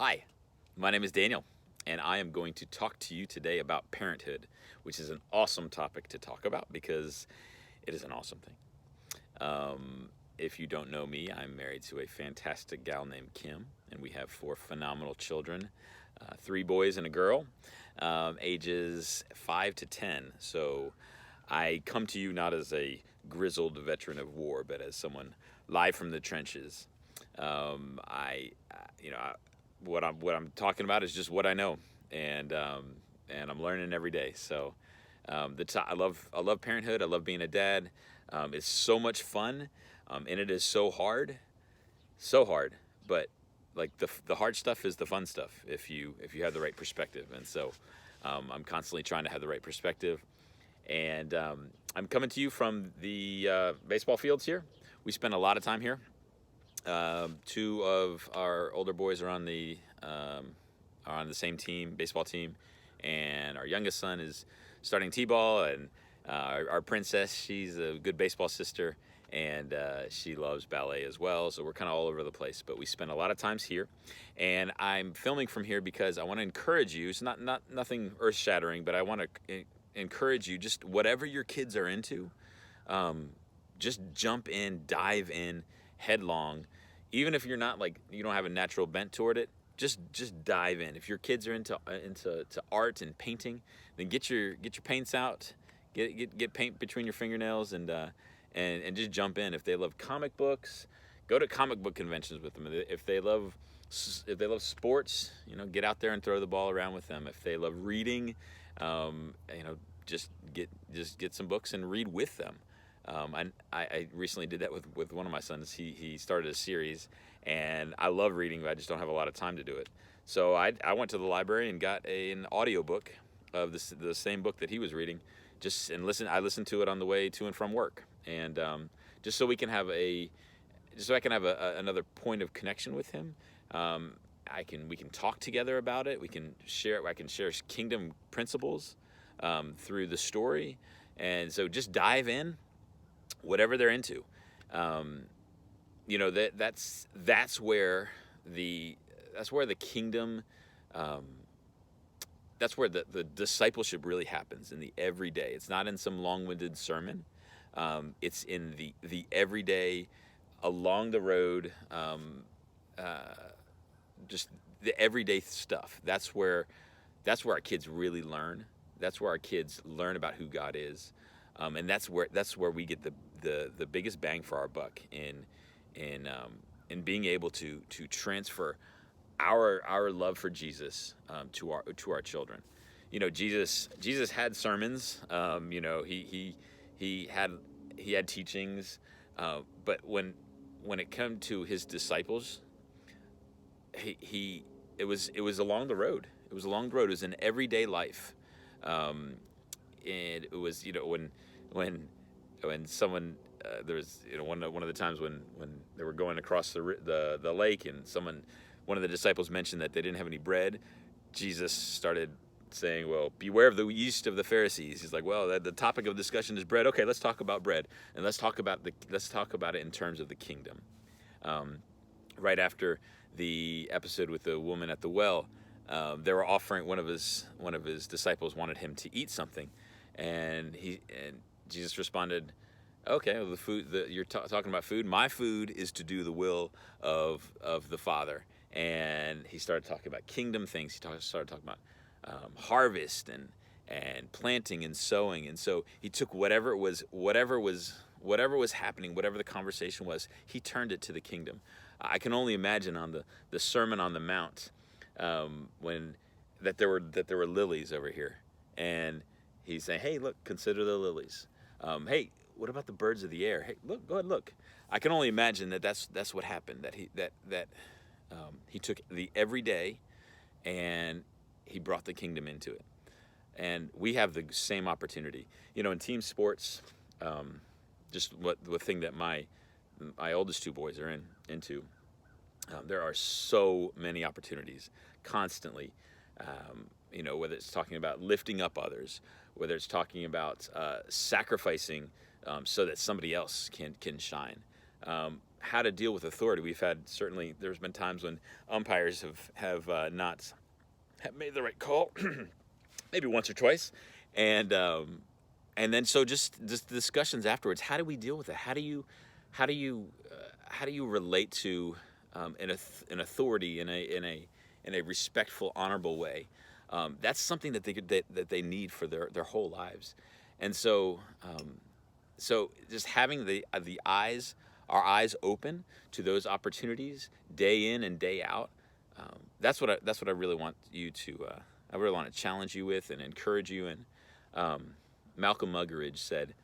Hi, my name is Daniel, and I am going to talk to you today about parenthood, which is an awesome topic to talk about because it is an awesome thing. If you don't know me, I'm married to a fantastic gal named Kim, and we have four phenomenal children, three boys and a girl, ages 5 to 10. So I come to you not as a grizzled veteran of war, but as someone live from the trenches. I, you know, what I'm talking about is just what I know, and and I'm learning every day. So I love parenthood. I love being a dad. It's so much fun, and it is so hard. But like the hard stuff is the fun stuff if you have the right perspective. And so I'm constantly trying to have the right perspective. And I'm coming to you from the baseball fields here. We spend a lot of time here. Two of our older boys are on the same team, baseball team, and our youngest son is starting t-ball, and our princess, she's a good baseball sister, and she loves ballet as well. So we're kind of all over the place, but we spend a lot of times here, and I'm filming from here because I want to encourage you. It's not nothing earth-shattering, but I want to encourage you. Just whatever your kids are into, um, just jump in, dive in, headlong. Even if you're not like you don't have a natural bent toward it, just dive in. If your kids are into to art and painting, then get your paints out, get paint between your fingernails, and just jump in. If they love comic books, go to comic book conventions with them. If they love sports, get out there and throw the ball around with them. If they love reading, um, you know, just get some books and read with them. I recently did that with one of my sons. He started a series, and I love reading, but I just don't have a lot of time to do it. So I went to the library and got an audiobook of the same book that he was reading, I listened to it on the way to and from work, and just so we can have a just so I can have another point of connection with him. Um, we can talk together about it. I can share kingdom principles through the story, and so just dive in, whatever they're into. Um, that's where the kingdom, um, that's where the discipleship really happens, in the everyday. It's not in some long-winded sermon. It's in the everyday, along the road, uh, just the everyday stuff. That's where our kids really learn. That's where our kids learn about who God is, and that's where we get the biggest bang for our buck in being able to transfer our love for Jesus, to our children. Jesus had sermons. He had teachings, but when it came to his disciples, he it was along the road. It was along the road. It was in everyday life, um, and it was when someone there was one of the times when they were going across the lake, and one of the disciples mentioned that they didn't have any bread. Jesus started saying, "Well, beware of the yeast of the Pharisees." He's like, "Well, the topic of discussion is bread. Okay, let's talk about bread, and let's talk about it in terms of the kingdom." Um, right after the episode with the woman at the well, they were offering one of his disciples wanted him to eat something, and Jesus responded, "Okay, well, the food that you're talking about food. My food is to do the will of the Father." And he started talking about kingdom things. Started talking about harvest and planting and sowing. And so he took whatever was happening, whatever the conversation was, he turned it to the kingdom. I can only imagine on the Sermon on the Mount, when that there were lilies over here, and he's saying, "Hey, look, consider the lilies. Hey, what about the birds of the air? Hey, look, go ahead, look." I can only imagine that's what happened. He took the everyday, and he brought the kingdom into it. And we have the same opportunity. In team sports, just what the thing that my oldest two boys are into. There are so many opportunities constantly. Whether it's talking about lifting up others, whether it's talking about sacrificing, so that somebody else can shine. how to deal with authority. We've had, certainly there's been times when umpires have not have made the right call, maybe once or twice, and then so just discussions afterwards. How do we deal with it? How do you relate to an authority in a respectful, honorable way? That's something that they need for their whole lives, and so just having our eyes open to those opportunities day in and day out. That's what I really want you to. I really want to challenge you with and encourage you. And Malcolm Muggeridge said,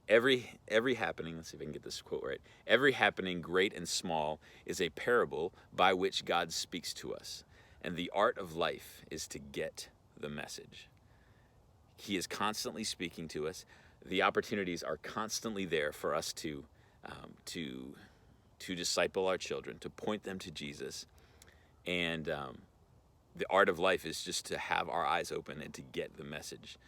"Every happening." Let's see if I can get this quote right. "Every happening, great and small, is a parable by which God speaks to us, and the art of life is to get the message. He is constantly speaking to us. The opportunities are constantly there for us to disciple our children, to point them to Jesus, and the art of life is just to have our eyes open and to get the message,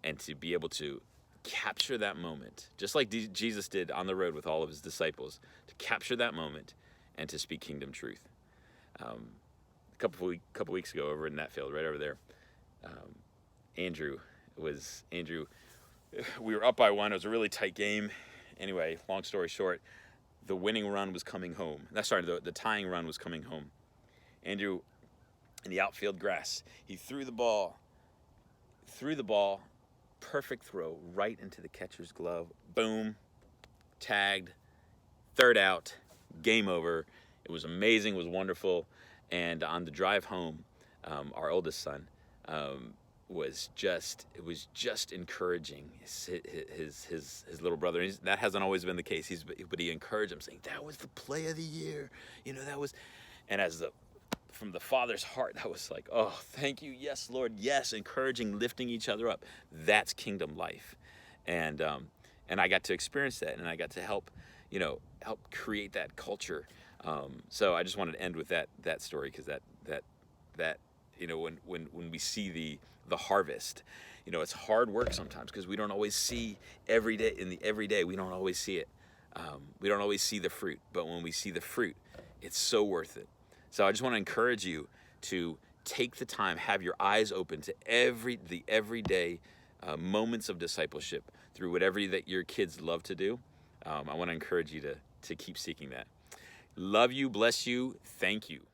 and to be able to capture that moment, just like Jesus did on the road with all of his disciples, to capture that moment and to speak kingdom truth." A couple weeks ago, over in that field, right over there, Andrew. We were up by one. It was a really tight game. Anyway, long story short, the winning run was coming home. The tying run was coming home. Andrew, in the outfield grass, he threw the ball, perfect throw right into the catcher's glove. Boom, tagged, third out, game over. It was amazing, it was wonderful. And on the drive home, our oldest son, was just encouraging his little brother. That hasn't always been the case. But he encouraged him, saying, "That was the play of the year. That was," and from the father's heart, that was like, "Oh, thank you, yes, Lord, yes," encouraging, lifting each other up. That's kingdom life, and I got to experience that, and I got to help create that culture. So I just wanted to end with that story, because that when we see the harvest, it's hard work sometimes, because we don't always see every day. We don't always see it. We don't always see the fruit, but when we see the fruit, it's so worth it. So I just want to encourage you to take the time, have your eyes open to the everyday moments of discipleship through whatever that your kids love to do. I want to encourage you to keep seeking that. Love you, bless you, thank you.